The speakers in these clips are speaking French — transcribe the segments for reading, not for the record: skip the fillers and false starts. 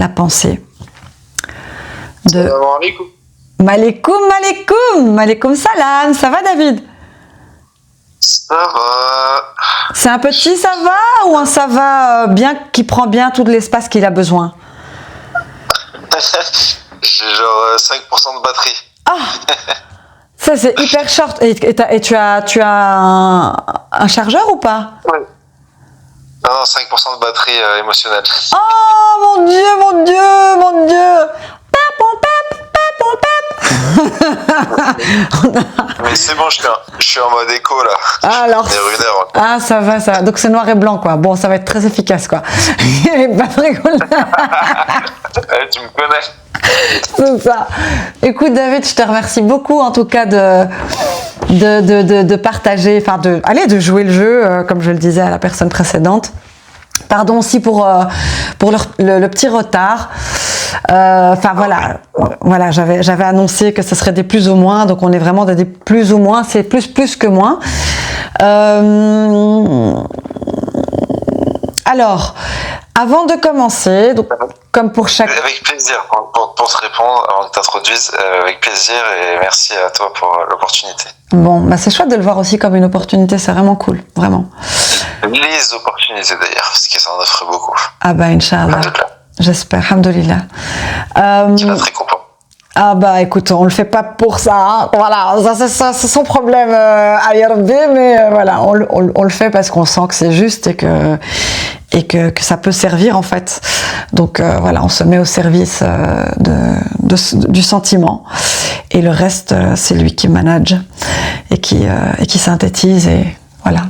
la pensée de... Salam alaikum. Malekoum salam, ça va David? Ça va. C'est un petit ça va ou un ça va bien qui prend bien tout l'espace qu'il a besoin? J'ai genre 5% de batterie. Ah, ça c'est hyper short. Et tu as un chargeur ou pas? Ouais. Non, 5% de batterie émotionnelle. Oh mon Dieu, mon Dieu, mon Dieu. Mais c'est bon, je suis en mode écho là. Alors, On est 1 heure. ah ça va, ça va. Donc c'est noir et blanc quoi. Bon, ça va être très efficace quoi. Pas de rigole. Tu me connais. C'est ça. Écoute David, je te remercie beaucoup en tout cas de partager, enfin de jouer le jeu comme je le disais à la personne précédente. Pardon aussi pour le petit retard. Enfin voilà, j'avais annoncé que ce serait des plus ou moins, donc on est vraiment des plus ou moins, c'est plus que moins. Alors, avant de commencer, donc comme pour chaque... Avec plaisir, pour te répondre, avant que tu t'introduises, avec plaisir et merci à toi pour l'opportunité. Bon, bah c'est chouette de le voir aussi comme une opportunité, c'est vraiment cool, vraiment. Les opportunités d'ailleurs, parce que ça en offre beaucoup. Ah bah Inch'Allah, j'espère, alhamdoulilah. Tu vas te récompenser. Ah bah écoute, on le fait pas pour ça, hein. Voilà, ça c'est son problème à Yarbi, mais voilà, on le fait parce qu'on sent que c'est juste et que ça peut servir en fait. Donc voilà, on se met au service du sentiment et le reste c'est lui qui manage et qui synthétise et voilà.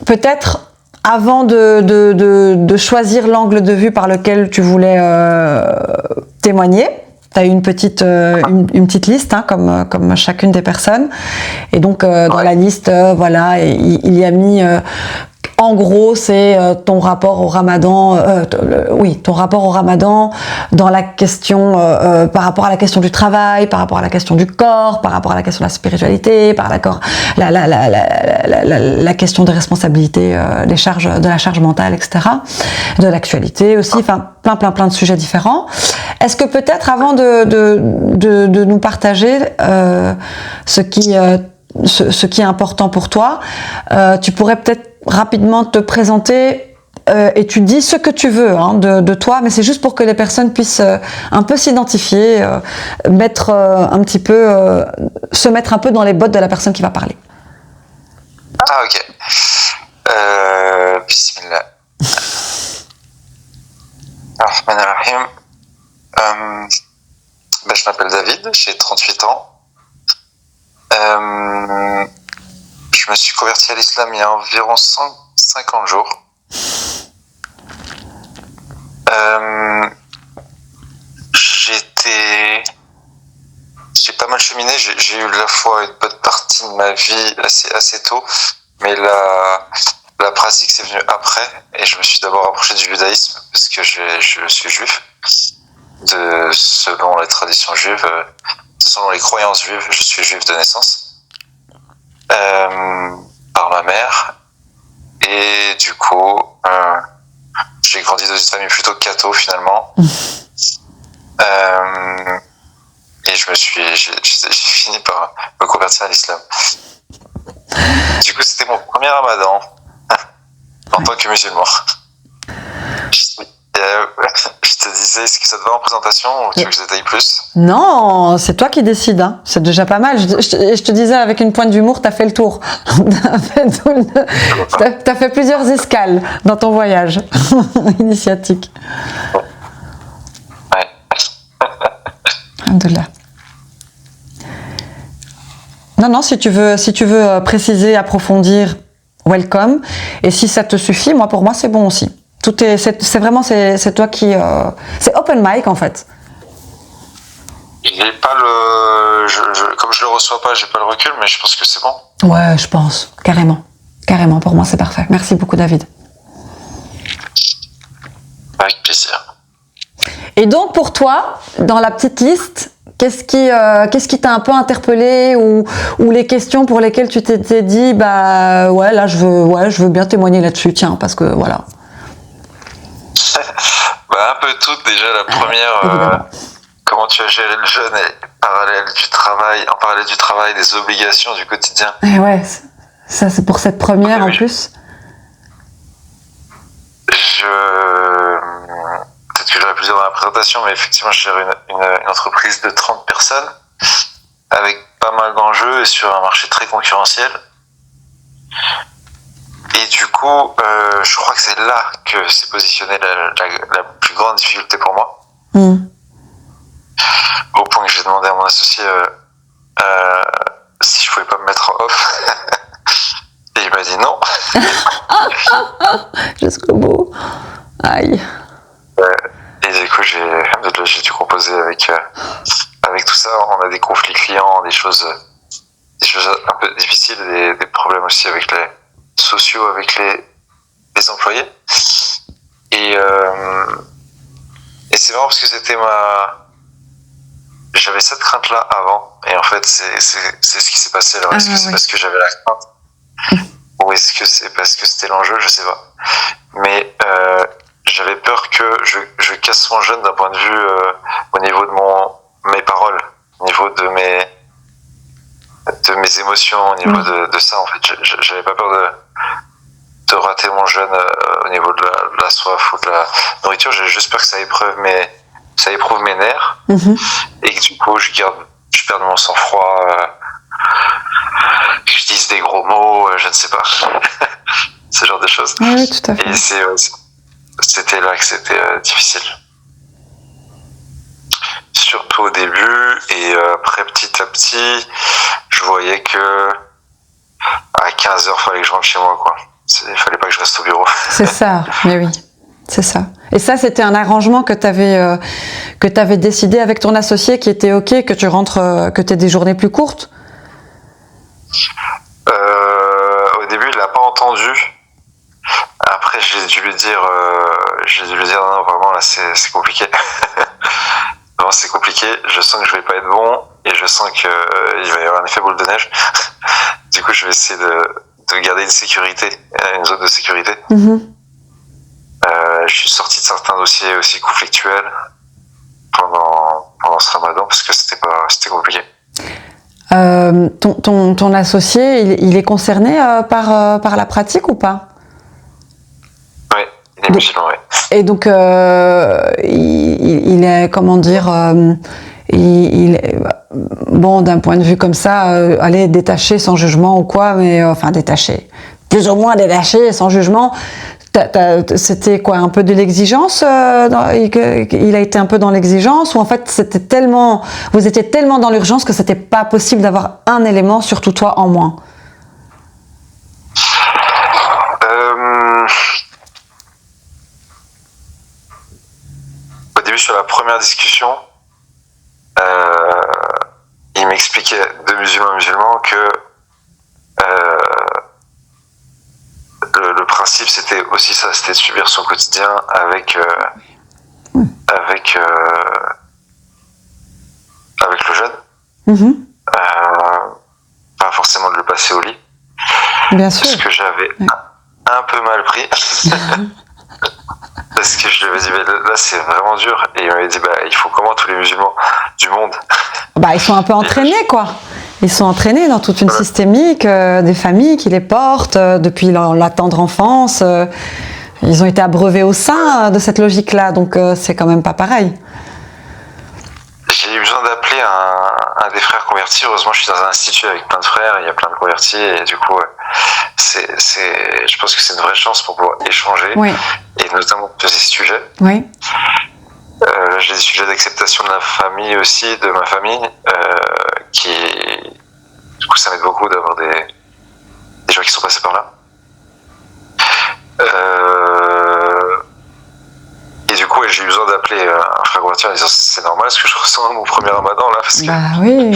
Peut-être avant de choisir l'angle de vue par lequel tu voulais témoigner, tu as eu une petite liste, hein, comme chacune des personnes. Et donc, dans la liste, voilà, il y a mis... en gros, c'est ton rapport au Ramadan, ton rapport au Ramadan dans la question, par rapport à la question du travail, par rapport à la question du corps, par rapport à la question de la spiritualité, par rapport à la question des responsabilités, de la charge mentale, etc., de l'actualité aussi, enfin plein de sujets différents. Est-ce que peut-être avant de nous partager ce qui est important pour toi, tu pourrais peut-être rapidement te présenter et tu dis ce que tu veux hein, de toi, mais c'est juste pour que les personnes puissent un peu s'identifier, se mettre un peu dans les bottes de la personne qui va parler. Ah ok. Bismillah. Ar-Rahman Ar-Rahim. Je m'appelle David, j'ai 38 ans. Je me suis converti à l'islam il y a environ 150 jours. J'ai pas mal cheminé, j'ai eu la foi une bonne partie de ma vie assez tôt, mais la pratique c'est venu après, et je me suis d'abord approché du judaïsme parce que je suis juif, selon les traditions juives, selon les croyances juives, je suis juif de naissance. Par ma mère, et du coup j'ai grandi dans une famille plutôt catho finalement. Et j'ai fini par me convertir à l'islam. Du coup c'était mon premier ramadan en tant que musulman. Je te disais, est-ce que ça te va en présentation ou tu veux que je détaille plus? Non, c'est toi qui décides, hein. C'est déjà pas mal. Je te disais avec une pointe d'humour, t'as fait le tour. T'as fait plusieurs escales dans ton voyage initiatique. Ouais. Alhamdoulilah. Non, si tu veux préciser, approfondir, welcome. Et si ça te suffit, pour moi, c'est bon aussi. C'est vraiment toi qui c'est open mic en fait. J'ai pas comme je le reçois pas, j'ai pas le recul, mais je pense que c'est bon. Ouais, je pense carrément pour moi c'est parfait. Merci beaucoup David. Avec plaisir. Et donc pour toi, dans la petite liste, qu'est-ce qui t'a un peu interpellé ou les questions pour lesquelles tu t'es dit je veux bien témoigner là-dessus, tiens, parce que voilà. Un peu toutes. Déjà, la première, comment tu as géré le jeûne en parallèle du travail, des obligations du quotidien. Et ouais, ça c'est pour cette première en plus. Peut-être que j'aurais pu dire dans la présentation, mais effectivement, je gère une entreprise de 30 personnes avec pas mal d'enjeux et sur un marché très concurrentiel. Et du coup, je crois que c'est là que s'est positionnée la plus grande difficulté pour moi. Au point que j'ai demandé à mon associé si je pouvais pas me mettre en off. Et il m'a dit non. Jusqu'au bout. Aïe. Et du coup, j'ai dû composer avec tout ça. On a des conflits clients, des choses un peu difficiles, des problèmes aussi avec les sociaux, avec les employés. Et c'est marrant parce que j'avais cette crainte-là avant. Et en fait, c'est ce qui s'est passé. Alors, est-ce que c'est parce que j'avais la crainte? Ou est-ce que c'est parce que c'était l'enjeu? Je sais pas. Mais j'avais peur que je casse mon jeûne d'un point de vue au niveau de mes paroles, au niveau de mes émotions, au niveau de ça. En fait, j'avais pas peur de rater mon jeûne au niveau de la soif ou de la nourriture. J'avais juste peur que ça éprouve mes nerfs et que du coup je perde mon sang-froid, que je dise des gros mots, je ne sais pas. Ce genre de choses. Oui, tout à fait. Et c'était là que c'était difficile. Surtout au début, et après petit à petit, je voyais que à 15h, il fallait que je rentre chez moi, quoi. Il fallait pas que je reste au bureau. C'est ça, mais oui, c'est ça. Et ça, c'était un arrangement que t'avais décidé avec ton associé, qui était OK, que tu rentres, que t'aies des journées plus courtes? Au début, il l'a pas entendu. Après, j'ai dû lui dire non, vraiment, là, c'est compliqué. Vraiment, c'est compliqué. Je sens que je vais pas être bon et je sens qu'il va y avoir un effet boule de neige. Du coup, je vais essayer de garder une zone de sécurité. Je suis sorti de certains dossiers aussi conflictuels pendant ce ramadan parce que c'était compliqué. Ton associé, il est concerné par la pratique ou pas? Oui, il est musulman, oui. Et donc, il est, comment dire, il est, bon, d'un point de vue comme ça, aller détaché sans jugement ou quoi, mais enfin détaché, plus ou moins détaché sans jugement. C'était quoi, un peu de l'exigence? Il a été un peu dans l'exigence, ou en fait vous étiez tellement dans l'urgence que c'était pas possible d'avoir un élément, surtout toi, en moins? Au début, sur la première discussion, il m'expliquait de musulman à musulman que le principe, c'était aussi ça, c'était de subir son quotidien avec le jeûne. Pas forcément de le passer au lit. Bien sûr. Parce que j'avais un peu mal pris. Parce que je lui avais dit, là c'est vraiment dur. Et il m'avait dit, il faut comment tous les musulmans du monde? Ils sont un peu entraînés, quoi. Ils sont entraînés dans toute une systémique, des familles qui les portent depuis la tendre enfance. Ils ont été abreuvés au sein de cette logique-là, donc c'est quand même pas pareil. J'ai eu besoin d'appeler un des frères convertis. Heureusement, je suis dans un institut avec plein de frères, il y a plein de convertis, et du coup, je pense que c'est une vraie chance pour pouvoir échanger, et notamment sur ces sujets. Oui. J'ai des sujets d'acceptation de la famille aussi, de ma famille, du coup, ça m'aide beaucoup d'avoir des gens qui sont passés par là. Et du coup, j'ai eu besoin d'appeler un frère converti en disant c'est normal ce que je ressens à mon premier ramadan là, parce que oui,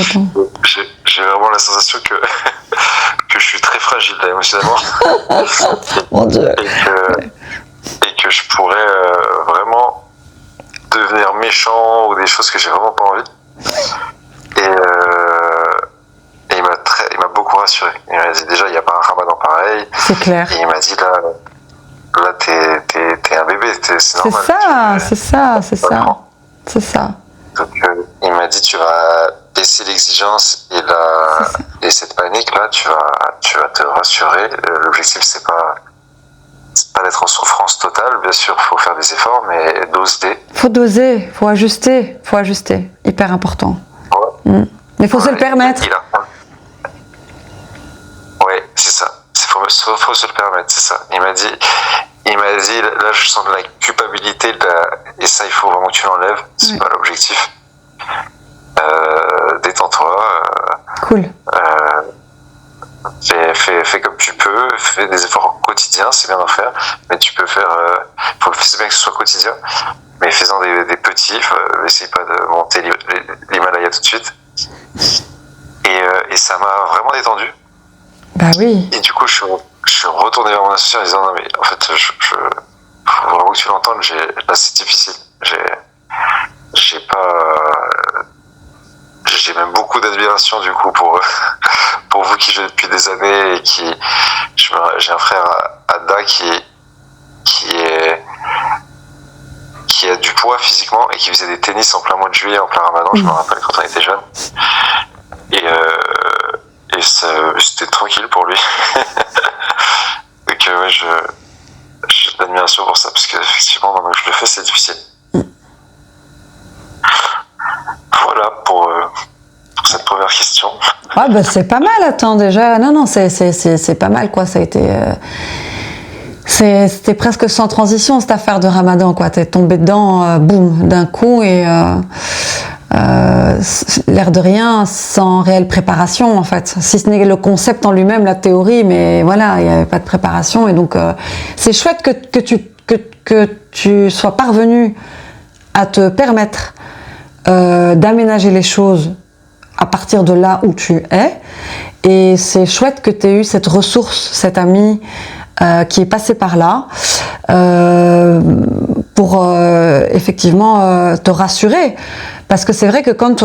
j'ai vraiment la sensation que je suis très fragile là, émotionnellement. Mon Dieu. Et que je pourrais vraiment devenir méchant ou des choses que j'ai vraiment pas envie. Et il m'a beaucoup rassuré. Il m'a dit déjà il n'y a pas un ramadan pareil. C'est clair. Et il m'a dit là t'es un bébé c'est normal. C'est ça. Donc, il m'a dit, tu vas baisser l'exigence et cette panique-là, tu vas te rassurer. L'objectif, c'est pas d'être en souffrance totale. Bien sûr, il faut faire des efforts, mais doser. Faut ajuster. Hyper important. Ouais. Mais il faut se le permettre. Oui, c'est ça. Faut se le permettre, c'est ça. Il m'a dit, là, je sens de la culpabilité, et ça, il faut vraiment que tu l'enlèves. C'est pas l'objectif. Détends-toi. Cool. Fais comme tu peux, fais des efforts quotidiens, c'est bien d'en faire, mais tu peux faire, c'est bien que ce soit quotidien, mais fais-en des petits, essaye pas de monter l'Himalaya tout de suite. Et ça m'a vraiment détendu. Bah oui. Et du coup, je suis retourné vers mon associé en disant, non mais en fait, faut vraiment que tu l'entendes, là c'est difficile, j'ai même beaucoup d'admiration du coup pour vous qui jouez depuis des années et j'ai un frère Ada qui a du poids physiquement et qui faisait des tennis en plein mois de juillet, en plein Ramadan, je me rappelle quand on était jeune. Et c'était tranquille pour lui. Donc ouais, j'ai de l'admiration pour ça, parce qu'effectivement, maintenant que je le fais, c'est difficile. Voilà pour cette première question. Ouais, bah c'est pas mal, attends, déjà. Non, c'est pas mal, quoi. Ça a été... C'était presque sans transition, cette affaire de Ramadan, quoi. T'es tombé dedans, boum, d'un coup, et l'air de rien, sans réelle préparation, en fait. Si ce n'est le concept en lui-même, la théorie, mais voilà, il n'y avait pas de préparation. Et donc, c'est chouette que tu sois parvenu à te permettre d'aménager les choses à partir de là où tu es. Et c'est chouette que tu aies eu cette ressource, cet ami qui est passé par là pour effectivement te rassurer. Parce que c'est vrai que quand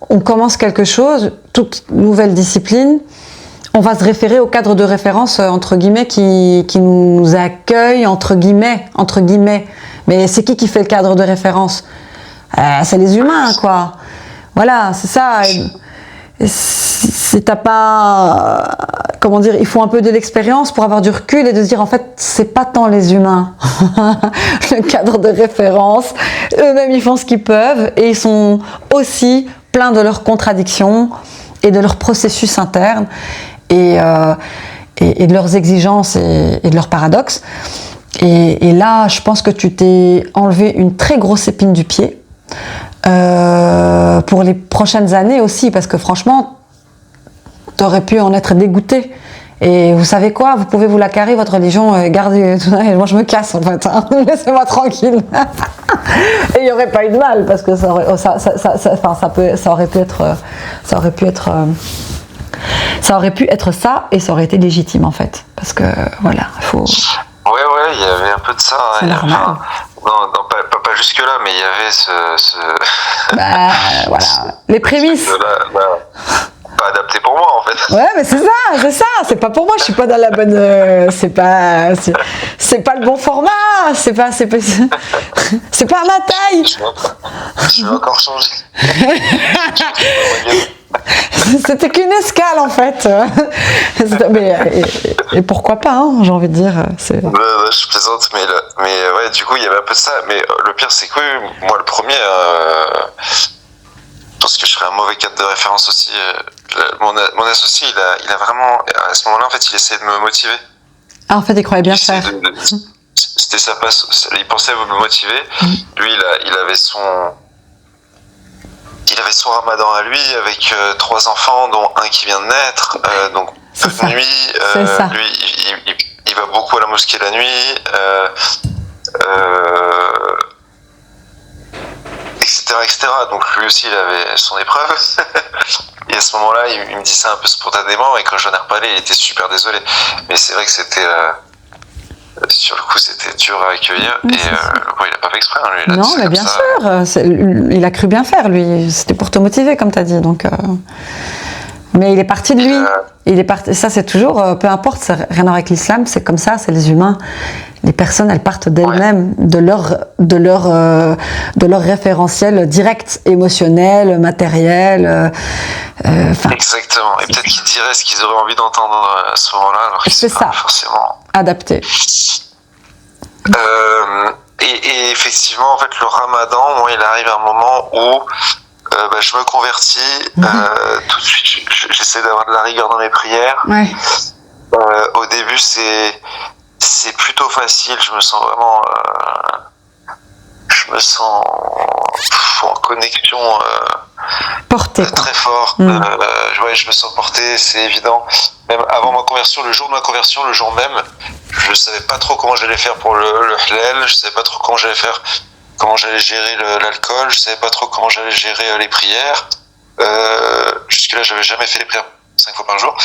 on commence quelque chose, toute nouvelle discipline, on va se référer au cadre de référence, entre guillemets, qui nous accueille, entre guillemets. Mais c'est qui fait le cadre de référence ? C'est les humains, quoi. Voilà, c'est ça. Et si t'as pas... comment dire, il faut un peu de l'expérience pour avoir du recul et de se dire, en fait, c'est pas tant les humains. Le cadre de référence, eux-mêmes, ils font ce qu'ils peuvent et ils sont aussi pleins de leurs contradictions et de leurs processus internes et de leurs exigences et de leurs paradoxes. Et là, je pense que tu t'es enlevé une très grosse épine du pied. Pour les prochaines années aussi, parce que franchement, t'aurais pu en être dégoûté. Et vous savez quoi, vous pouvez vous la carrer, votre religion, gardez, moi je me casse en fait, hein. Laissez-moi tranquille. Et il n'y aurait pas eu de mal, parce que ça aurait pu être ça, et ça aurait été légitime en fait, parce que voilà, il faut... Ouais, il y avait un peu de ça. Hein. C'est normal. Non, pas jusque-là, mais il y avait ce... Bah, voilà, les prémices. Pas adapté pour moi, en fait. Ouais, mais c'est ça. C'est pas pour moi, je suis pas dans la bonne... c'est pas le bon format, c'est pas à ma taille. Je vais encore changer. C'était qu'une escale en fait. Mais, et pourquoi pas, hein, j'ai envie de dire. Je plaisante, mais ouais, du coup il y avait un peu de ça. Mais le pire c'est que moi le premier, je pense que je serais un mauvais cadre de référence aussi. Mon associé il a vraiment, à ce moment-là en fait il essayait de me motiver. Ah, en fait il croyait bien faire. C'était sa passe. Il pensait me motiver. Lui il avait son ramadan à lui avec 3 enfants dont un qui vient de naître, donc peu de nuit. Lui, il va beaucoup à la mosquée la nuit, etc. Donc lui aussi, il avait son épreuve. Et à ce moment-là, il me dit ça un peu spontanément, et quand j'en ai reparlé, il était super désolé. Mais c'est vrai que c'était... sur le coup, c'était dur à accueillir, et il n'a pas fait exprès. Hein, lui, non, mais bien sûr, il a cru bien faire, lui. C'était pour te motiver, comme tu as dit. Donc, Mais il est parti de lui. Il est parti. Ça, c'est toujours, peu importe, c'est rien à voir avec l'islam, c'est comme ça, c'est les humains. Les personnes, elles partent d'elles-mêmes, de leur référentiel direct, émotionnel, matériel. Exactement. Et peut-être qu'ils diraient ce qu'ils auraient envie d'entendre à ce moment-là, alors qu'ils c'est sont ça. pas forcément Adapté. Et effectivement, en fait, le Ramadan, moi, il arrive un moment où je me convertis. Tout de suite, j'essaie d'avoir de la rigueur dans mes prières. Ouais. Au début, c'est plutôt facile. Je me sens vraiment, en connexion Porté. très fort. Je me sens porté, c'est évident. Même avant ma conversion, le jour de ma conversion, le jour même, je savais pas trop comment j'allais faire pour le halal. Je savais pas trop comment j'allais gérer l'alcool. Je savais pas trop comment j'allais gérer les prières. Jusque-là, j'avais jamais fait les prières 5 fois par jour.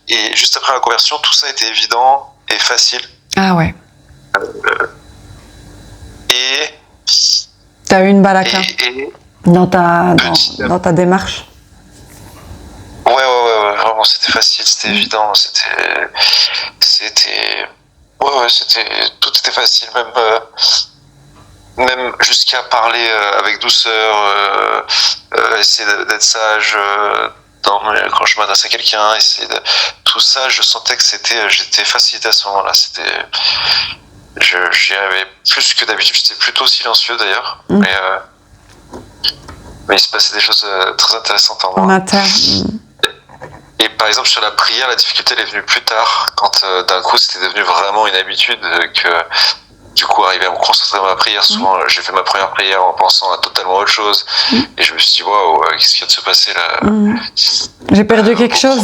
Et juste après la conversion, tout ça était évident et facile. Ah ouais. Et t'as eu une balaka dans ta démarche. Ouais, vraiment, c'était facile, c'était évident, tout était facile, même jusqu'à parler avec douceur, essayer d'être sage quand je m'adresse à quelqu'un, tout ça, je sentais que j'étais facilité à ce moment-là. J'y arrivais plus que d'habitude. J'étais plutôt silencieux d'ailleurs, mais il se passait des choses très intéressantes en moi. Et par exemple sur la prière, la difficulté elle est venue plus tard, quand d'un coup c'était devenu vraiment une habitude que du coup arriver à me concentrer dans ma prière. Souvent j'ai fait ma première prière en pensant à totalement autre chose et je me suis dit waouh, qu'est-ce qui vient de se passer là? J'ai perdu quelque chose.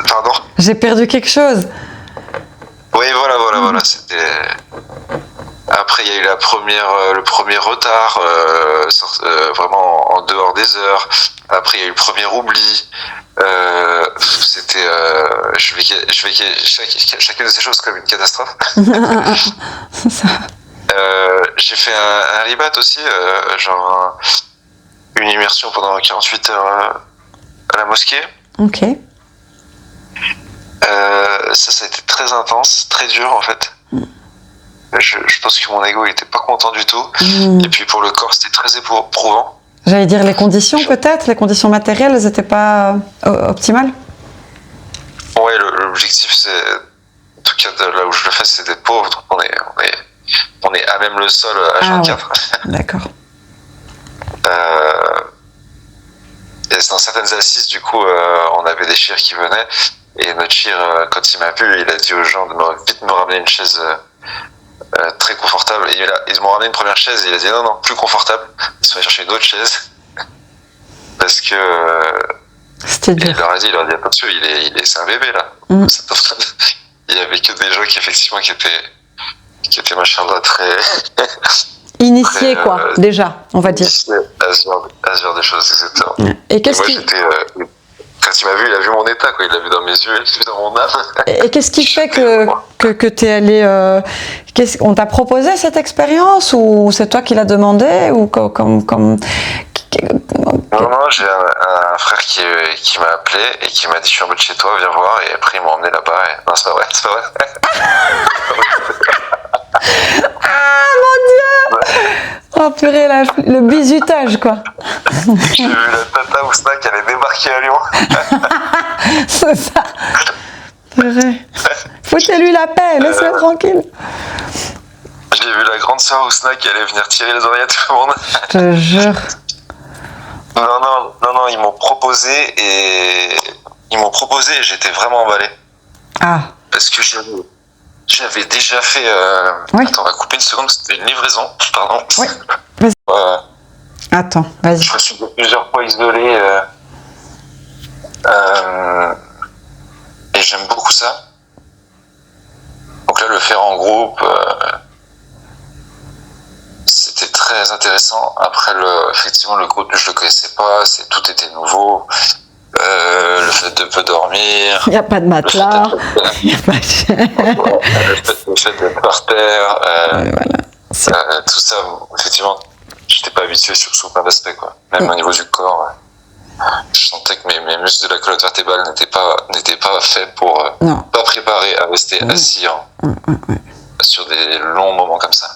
Pardon? J'ai perdu quelque chose. Oui, voilà, c'était... Après, il y a eu le premier retard, vraiment en dehors des heures. Après, il y a eu le premier oubli. C'était... chacune de ces choses comme une catastrophe. C'est ça. J'ai fait un ribat aussi, une immersion pendant 48 heures à la mosquée. Ok. Ça a été très intense, très dur en fait. Je pense que mon ego il était pas content du tout. Et puis pour le corps c'était très éprouvant. J'allais dire les conditions peut-être, les conditions matérielles, elles n'étaient pas optimales. Ouais, l'objectif c'est, en tout cas là où je le fais, c'est d'être pauvre. Donc on est à même le sol à 24. Ouais. D'accord. Et dans certaines assises, du coup, on avait des chirs qui venaient. Et notre chir, quand il m'a vu, il a dit aux gens de vite me ramener une chaise très confortable. Et ils m'ont ramené une première chaise et il a dit non, plus confortable. Ils sont allés chercher une autre chaise. Parce que... C'était dur. Il leur a dit attention, c'est un bébé là. Il y avait que des gens qui étaient machin-là très... Initiés quoi, déjà, on va dire. À ce genre de choses, exactement. Et qu'est-ce qui... Quand il m'a vu, il a vu mon état, quoi. Il l'a vu dans mes yeux, il l'a vu dans mon âme. Et qu'est-ce qui fait que t'es allé... on t'a proposé cette expérience ou c'est toi qui l'as demandé ou Non, j'ai un frère qui m'a appelé et qui m'a dit je suis en mode chez toi, viens voir. Et après, ils m'ont emmené là-bas. Non, c'est pas vrai. Ah mon Dieu! Oh purée, le bizutage quoi. J'ai vu la tata Ousna qui allait débarquer à Lyon. C'est ça. Purée. Foutez-lui la paix, laisse-le tranquille. J'ai vu la grande sœur Ousna qui allait venir tirer les oreilles à tout le monde. Je te jure. Non, ils m'ont proposé et j'étais vraiment emballé. Ah. Parce que j'avais déjà fait... Oui. Attends, on va couper une seconde, c'était une livraison, pardon. Oui, vas-y. Attends, vas-y. Je me suis plusieurs fois isolé et j'aime beaucoup ça. Donc là, le faire en groupe, c'était très intéressant. Après, effectivement, le groupe, je le connaissais pas, tout était nouveau. Le fait de peu dormir. Il n'y a pas de matelas. Il n'y a pas le fait d'être par terre. Voilà. Tout ça, effectivement, j'étais pas habitué sur plein d'aspects, quoi. Même au niveau du corps. Je sentais que mes muscles de la colonne vertébrale n'étaient pas faits pour, pas préparés à rester assis sur des longs moments comme ça.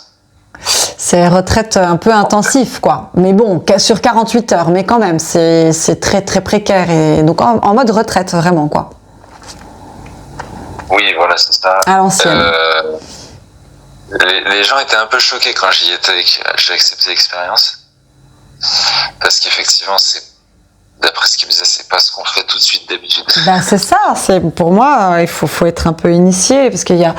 C'est retraite un peu intensif, quoi. Mais bon, sur 48 heures, mais quand même, c'est très très précaire. Et donc en mode retraite, vraiment, quoi. Oui, voilà, c'est ça. À l'ancienne. Les gens étaient un peu choqués quand j'y étais et que j'ai accepté l'expérience. Parce qu'effectivement, d'après ce qu'ils me disaient, c'est pas ce qu'on fait tout de suite d'habitude. Ben c'est ça, pour moi, il faut être un peu initié, parce qu'il y a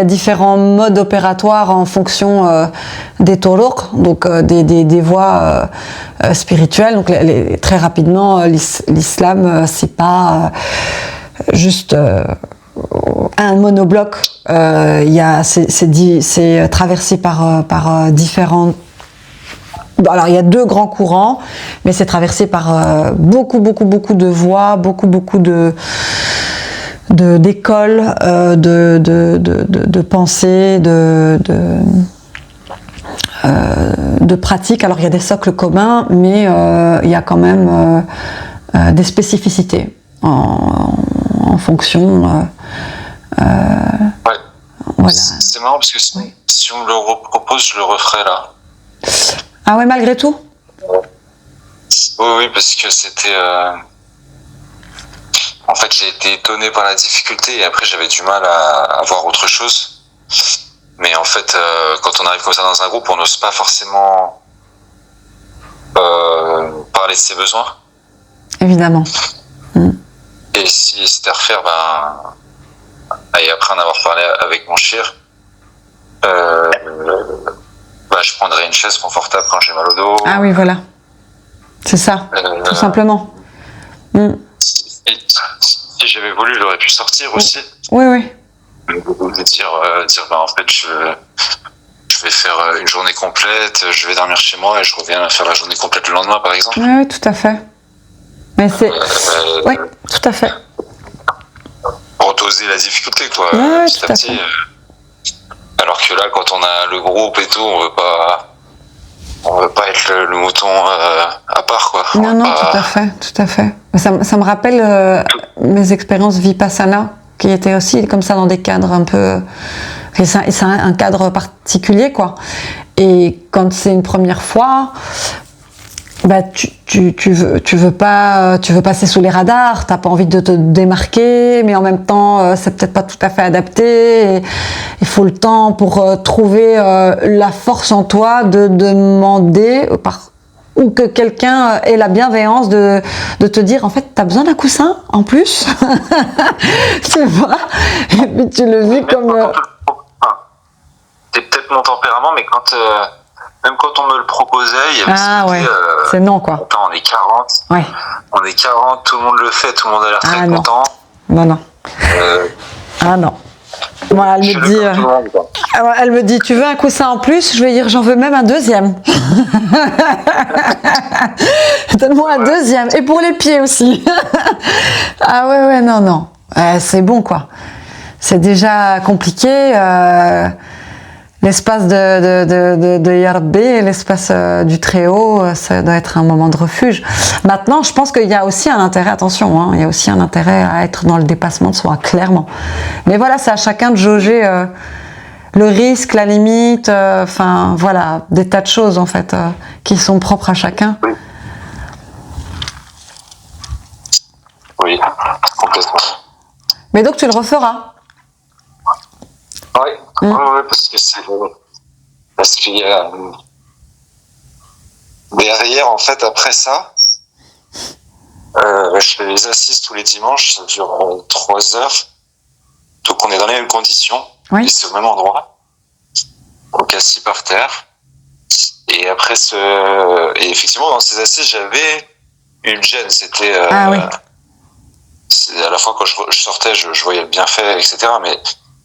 différents modes opératoires en fonction des toroq, donc des voies spirituelles. Donc très rapidement, l'islam, c'est pas juste un monobloc. C'est traversé par différentes. Alors il y a 2 grands courants, mais c'est traversé par beaucoup de voies, beaucoup d'écoles, de pensées, de pratiques. Alors il y a des socles communs, mais il y a quand même des spécificités en fonction. Ouais. Voilà. C'est marrant parce que si on me le repropose, je le referai là. Ah ouais, malgré tout ? Oui, parce que c'était... En fait, j'ai été étonné par la difficulté et après, j'avais du mal à voir autre chose. Mais en fait, quand on arrive comme ça dans un groupe, on n'ose pas forcément parler de ses besoins. Évidemment. Et si c'était à refaire, et après en avoir parlé avec mon chir, je prendrais une chaise confortable quand j'ai mal au dos. Ah oui, voilà. C'est ça, tout simplement. Et si j'avais voulu, j'aurais pu sortir aussi. Oui. Dire en fait, je vais faire une journée complète, je vais dormir chez moi et je reviens faire la journée complète le lendemain, par exemple. Oui, tout à fait. Mais c'est... Oui, tout à fait. Pour doser la difficulté, quoi, petit à petit. Alors que là, quand on a le groupe et tout, on veut pas être le mouton à part, quoi. Non, tout à fait. Ça me rappelle mes expériences Vipassana, qui étaient aussi comme ça dans des cadres un peu... C'est un cadre particulier, quoi. Et quand c'est une première fois... tu veux pas passer sous les radars, t'as pas envie de te démarquer, mais en même temps c'est peut-être pas tout à fait adapté. Et il faut le temps pour trouver la force en toi de demander ou que quelqu'un ait la bienveillance de te dire en fait t'as besoin d'un coussin en plus. Tu vois, et puis tu le vis comme c'est peut-être mon tempérament, mais même quand on me le proposait, il y avait ce côté, c'est non, quoi. Attends, on est 40. Ouais. On est 40, tout le monde le fait, tout le monde a l'air très content. Non. Ah non. Bon, elle me dit, tu veux un coussin en plus ? Je vais dire, j'en veux même un deuxième. Donne-moi un deuxième. Et pour les pieds aussi. Ah ouais, non. C'est bon, quoi. C'est déjà compliqué. L'espace de Yarbé, l'espace du Très-Haut, ça doit être un moment de refuge. Maintenant, je pense qu'il y a aussi un intérêt, attention, il y a aussi un intérêt à être dans le dépassement de soi, clairement. Mais voilà, c'est à chacun de jauger le risque, la limite, voilà, des tas de choses, en fait, qui sont propres à chacun. Oui, complètement. Mais donc, tu le referas ? Oui, parce qu'il y a derrière, en fait, après ça, je fais les assises tous les dimanches, ça dure 3 heures, donc on est dans les mêmes conditions, et c'est au même endroit, donc assis par terre, et après et effectivement dans ces assises j'avais une gêne, c'était à la fois quand je sortais, je voyais le bienfait, etc., mais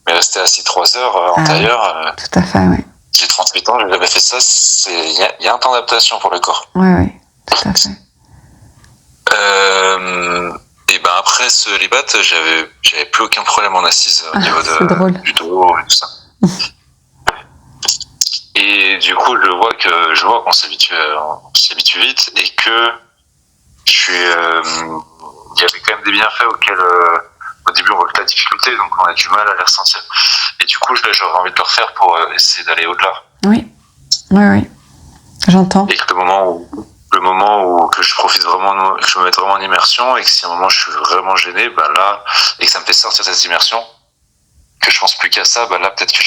rester assis 3 heures antérieures. Tout à fait, oui. J'ai 38 ans, j'ai jamais fait ça. Il y a un temps d'adaptation pour le corps. Oui, tout à fait. Et après ce libat, j'avais plus aucun problème en assise au niveau du dos et tout ça. Et du coup, je vois qu'on s'habitue vite et que il y avait quand même des bienfaits auxquels au début on voit que la difficulté, donc on a du mal à les ressentir. Et du coup, j'aurais envie de le refaire pour essayer d'aller au-delà. Oui, j'entends. Et que le moment où que je profite vraiment, que je me mette vraiment en immersion, et que si à un moment je suis vraiment gêné, bah là, et que ça me fait sortir de cette immersion, que je pense plus qu'à ça, bah là peut-être que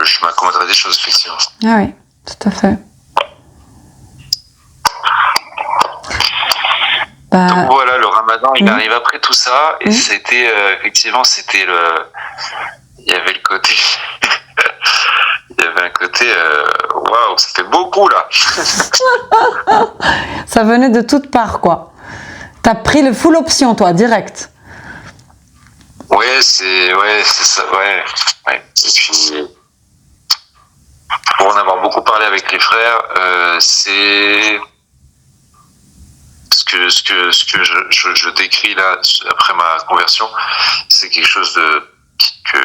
je m'accommoderai des choses, effectivement. Ah oui, tout à fait. Donc voilà, le ramadan, il arrive après tout ça, et c'était, effectivement, il y avait le côté, il y avait un côté, waouh, ça fait beaucoup, là. Ça venait de toutes parts, quoi. T'as pris le full option, toi, direct. Ouais, c'est ça, ouais. Et puis, pour en avoir beaucoup parlé avec les frères, c'est ce que je décris là après ma conversion, c'est quelque chose que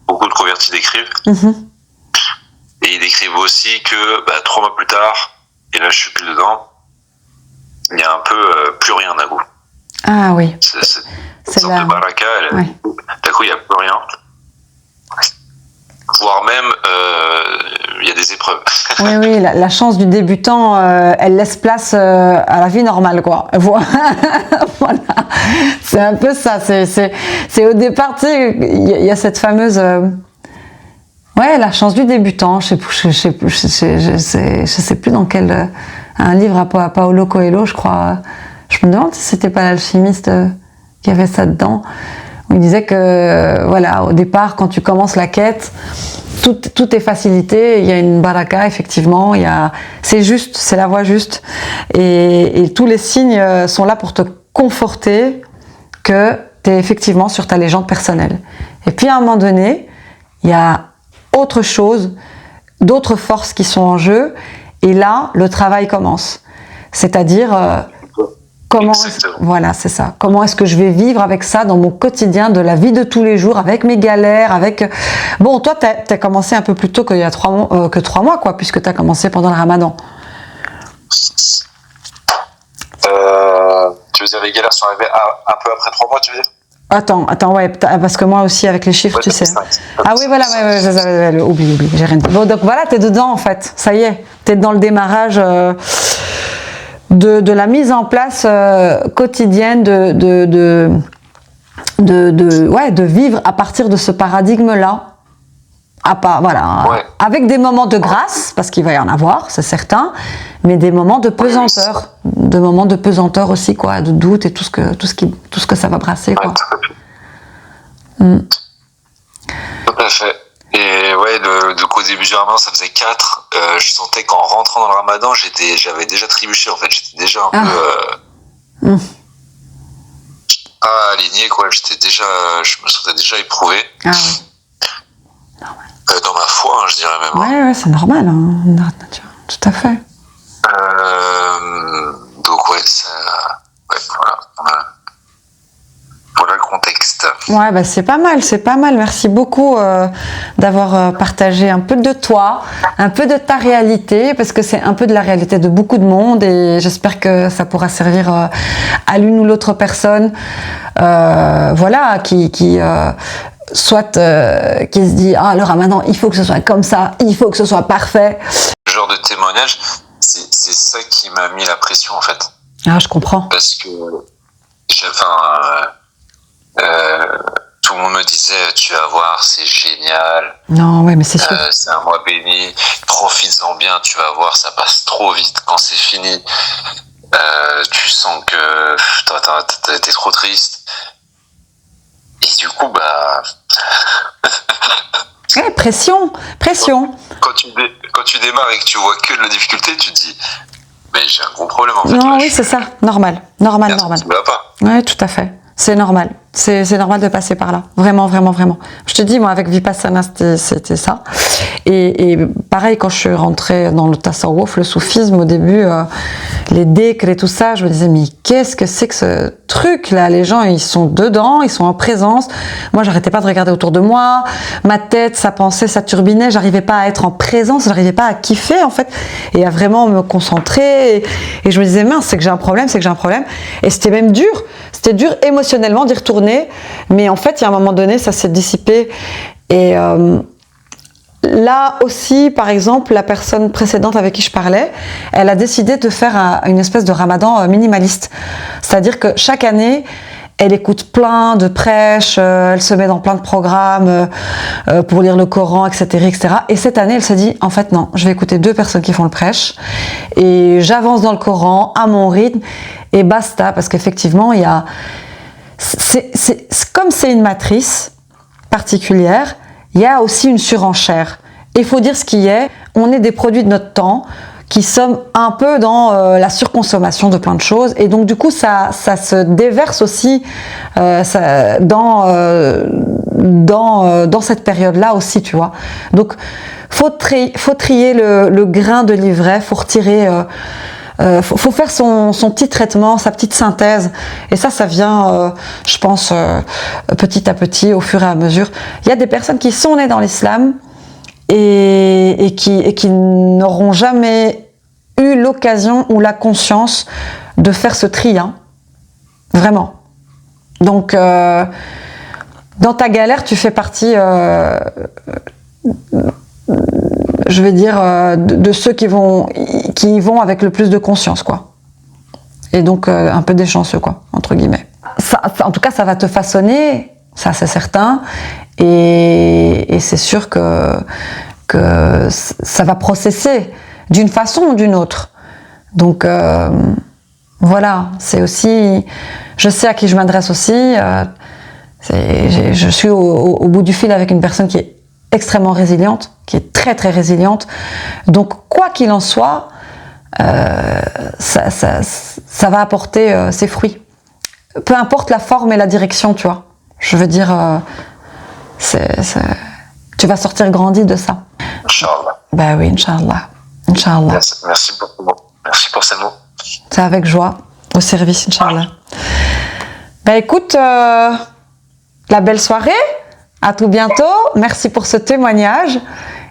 beaucoup de convertis décrivent. Et ils décrivent aussi que 3 mois plus tard, et là je suis plus dedans, il y a un peu plus rien d'un goût. Ah oui. C'est une sorte de baraka, d'un coup il n'y a plus rien. Voire même, il y a des épreuves. Oui, la chance du débutant, elle laisse place à la vie normale, quoi. Voilà. C'est un peu ça. C'est au départ, tu sais, il y a cette fameuse... Ouais, la chance du débutant. Je sais plus dans quel... un livre à Paulo Coelho, je crois. Je me demande si c'était pas l'alchimiste qui avait ça dedans. Il disait que, voilà, au départ, quand tu commences la quête, tout est facilité. Il y a une baraka, effectivement. C'est juste, c'est la voie juste. Et tous les signes sont là pour te conforter que tu es effectivement sur ta légende personnelle. Et puis, à un moment donné, il y a autre chose, d'autres forces qui sont en jeu. Et là, le travail commence. C'est-à-dire... Voilà, c'est ça. Comment est-ce que je vais vivre avec ça dans mon quotidien de la vie de tous les jours, avec mes galères, avec... Bon, toi, t'as commencé un peu plus tôt qu'il y a 3 mois, quoi, puisque t'as commencé pendant le ramadan. Tu veux dire, les galères sont arrivées un peu après 3 mois, tu veux dire? Attends, ouais, parce que moi aussi, avec les chiffres, tu sais. Ah oui, voilà, ouais, oublie, j'ai rien dit. Bon, donc voilà, t'es dedans, en fait. Ça y est, t'es dans le démarrage... De la mise en place quotidienne de vivre à partir de ce paradigme-là. Voilà, avec des moments de grâce, parce qu'il va y en avoir, c'est certain, mais des moments de pesanteur, aussi, quoi, de doute et tout ce que ça va brasser, quoi. Tout à fait. Et ouais, donc au début du ramadan, ça faisait 4. Je sentais qu'en rentrant dans le ramadan, j'avais déjà trébuché, en fait. J'étais déjà un peu aligné, quoi. Je me sentais déjà éprouvé. Ah oui. Dans ma foi, je dirais même. Ouais, c'est normal, hein, tout à fait. Donc ouais, voilà. Voilà le contexte. Ouais, c'est pas mal. Merci beaucoup d'avoir partagé un peu de toi, un peu de ta réalité, parce que c'est un peu de la réalité de beaucoup de monde, et j'espère que ça pourra servir à l'une ou l'autre personne, voilà, qui se dit le ramadan, il faut que ce soit comme ça, il faut que ce soit parfait. Ce genre de témoignage, c'est ça qui m'a mis la pression, en fait. Ah, je comprends. Parce que tout le monde me disait, tu vas voir, c'est génial. Non, ouais, mais c'est sûr. C'est un mois béni, profites-en bien, tu vas voir, ça passe trop vite quand c'est fini. Tu sens que t'es trop triste. Et du coup, pression. Quand tu démarres et que tu vois que de la difficulté, tu te dis, mais j'ai un gros problème, en fait. Non, oui, c'est ça, normal. Ça me va pas. Ouais, tout à fait. C'est normal. C'est normal de passer par là. Vraiment. Je te dis, moi, avec Vipassana, c'était ça. Et pareil, quand je suis rentrée dans le tasawwuf, le soufisme, au début, les dhikr et tout ça, je me disais, mais qu'est-ce que c'est que ce truc-là? Les gens, ils sont dedans, ils sont en présence. Moi, j'arrêtais pas de regarder autour de moi. Ma tête, ça pensait, ça turbinait. J'arrivais pas à être en présence, j'arrivais pas à kiffer, en fait, et à vraiment me concentrer. Et je me disais, mince, c'est que j'ai un problème, c'est que j'ai un problème. Et c'était même dur. C'était dur émotionnellement d'y retourner. Mais en fait, il y a un moment donné, ça s'est dissipé. Et là aussi, par exemple, la personne précédente avec qui je parlais, elle a décidé de faire une espèce de ramadan minimaliste. C'est-à-dire que chaque année, elle écoute plein de prêches, elle se met dans plein de programmes pour lire le Coran, etc., etc. Et cette année, elle s'est dit, en fait, non, je vais écouter 2 personnes qui font le prêche et j'avance dans le Coran à mon rythme et basta. Parce qu'effectivement, il y a... comme c'est une matrice particulière, il y a aussi une surenchère. Il faut dire ce qui est, on est des produits de notre temps qui sommes un peu dans la surconsommation de plein de choses et donc du coup ça se déverse aussi dans cette période-là aussi, tu vois. Donc faut trier le grain de l'ivraie, faut retirer faut faire son petit traitement, sa petite synthèse. Et ça vient, je pense, petit à petit, au fur et à mesure. Il y a des personnes qui sont nées dans l'islam et qui n'auront jamais eu l'occasion ou la conscience de faire ce tri. Hein. Vraiment. Donc, dans ta galère, tu fais partie... je vais dire, de ceux qui vont avec le plus de conscience, quoi. Et donc, un peu des chanceux, quoi, entre guillemets. En tout cas, ça va te façonner, ça c'est certain, et c'est sûr que ça va processer d'une façon ou d'une autre. Donc, voilà, c'est aussi... Je sais à qui je m'adresse aussi. Je suis au bout du fil avec une personne qui est extrêmement résiliente, qui est très très résiliente. Donc quoi qu'il en soit, ça va apporter ses fruits. Peu importe la forme et la direction, tu vois. Je veux dire, tu vas sortir grandi de ça. Inch'Allah. Bah oui, Inch'Allah. Inch'Allah. Merci beaucoup. Merci pour ces mots. C'est avec joie, au service, Inch'Allah. Bah écoute, la belle soirée. À tout bientôt. Merci pour ce témoignage.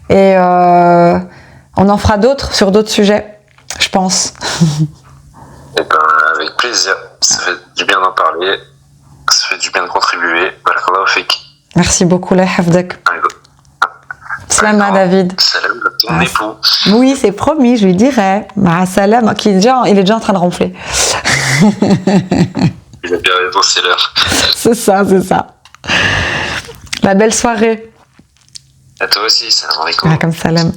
Et on en fera d'autres sur d'autres sujets, je pense. Eh ben, avec plaisir. Ça fait du bien d'en parler. Ça fait du bien de contribuer. Barakallahu fik. Merci beaucoup, la hafdak. Salama, David. Salam à ton époux. Oui, c'est promis, je lui dirai. Ma salam, il est déjà en train de ronfler. Il a bien raison, c'est l'heure. C'est ça. La belle soirée. À toi aussi, salam alaikum. Comme salam.